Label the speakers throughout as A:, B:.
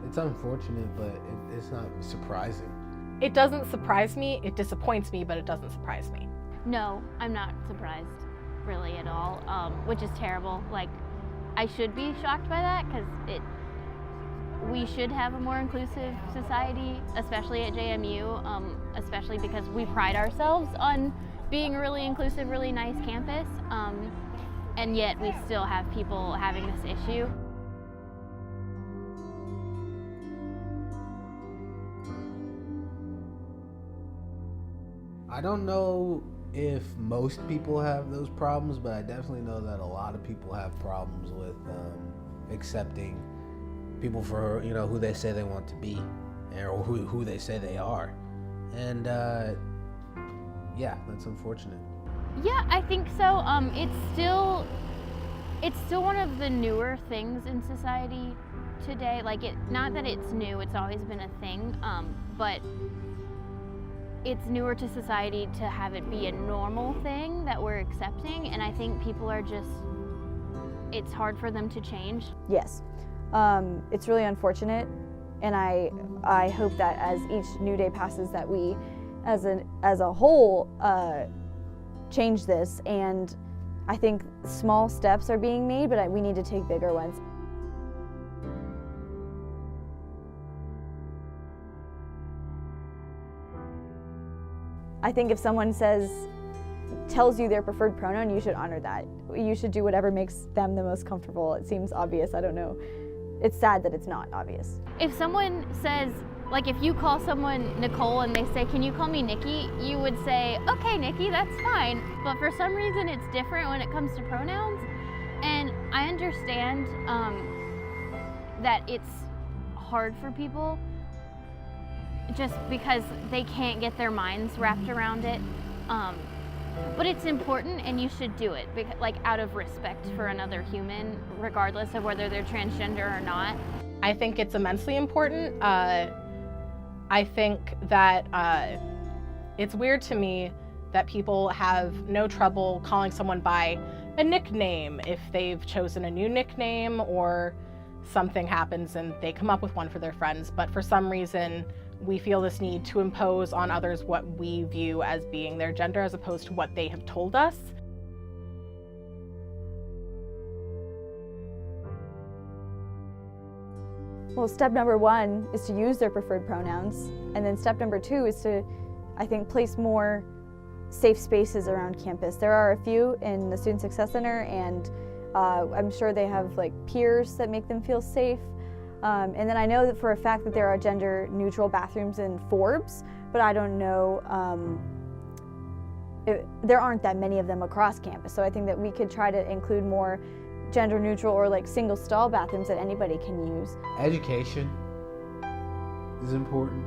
A: It's unfortunate, but it's not surprising.
B: It doesn't surprise me. It disappoints me, but it doesn't surprise me.
C: No, I'm not surprised really at all, which is terrible. Like, I should be shocked by that because we should have a more inclusive society, especially at JMU, especially because we pride ourselves on being a really inclusive, really nice campus, and yet we still have people having this issue.
A: I don't know if most people have those problems, but I definitely know that a lot of people have problems with accepting people for, you know, who they say they want to be, or who they say they are. And yeah, that's unfortunate.
C: Yeah, I think so. It's still one of the newer things in society today. Like, not that it's new, it's always been a thing, but it's newer to society to have it be a normal thing that we're accepting, and I think people are just, it's hard for them to change.
D: Yes, it's really unfortunate, and I hope that as each new day passes that we, as a whole, change this, and I think small steps are being made, but we need to take bigger ones. I think if someone tells you their preferred pronoun, you should honor that. You should do whatever makes them the most comfortable. It seems obvious, I don't know. It's sad that it's not obvious.
C: If someone says, like, if you call someone Nicole and they say, "Can you call me Nikki?" you would say, "Okay, Nikki, that's fine." But for some reason, it's different when it comes to pronouns. And I understand that it's hard for people just because they can't get their minds wrapped around it. But it's important, and you should do it, like, out of respect for another human, regardless of whether they're transgender or not.
B: I think it's immensely important. I think that it's weird to me that people have no trouble calling someone by a nickname if they've chosen a new nickname or something happens and they come up with one for their friends. But for some reason, we feel this need to impose on others what we view as being their gender as opposed to what they have told us.
D: Well, step number 1 is to use their preferred pronouns, and then step number 2 is to, I think, place more safe spaces around campus. There are a few in the Student Success Center, and I'm sure they have like peers that make them feel safe. And then I know that for a fact that there are gender-neutral bathrooms in Forbes, but I don't know, there aren't that many of them across campus. So I think that we could try to include more gender-neutral or like single-stall bathrooms that anybody can use.
A: Education is important.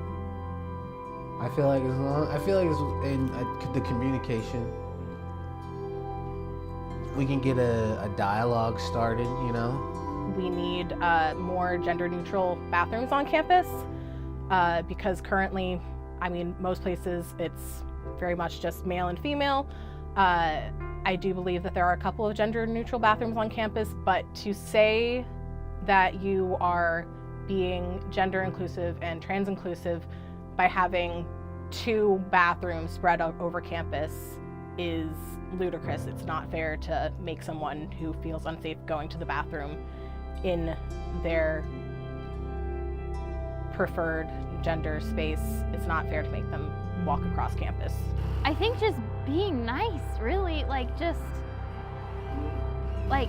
A: I feel like it's in the communication. We can get a dialogue started, you know.
B: We need more gender-neutral bathrooms on campus because currently, I mean, most places it's very much just male and female. I do believe that there are a couple of gender-neutral bathrooms on campus, but to say that you are being gender-inclusive and trans-inclusive by having 2 bathrooms spread out over campus is ludicrous. It's not fair to make someone who feels unsafe going to the bathroom in their preferred gender space. It's not fair to make them walk across campus.
C: I think just being nice, really, like, just like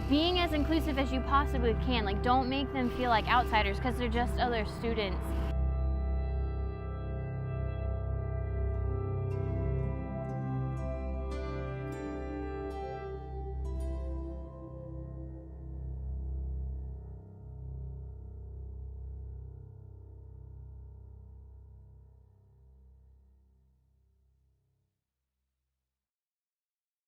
C: being as inclusive as you possibly can. Like, don't make them feel like outsiders because they're just other students.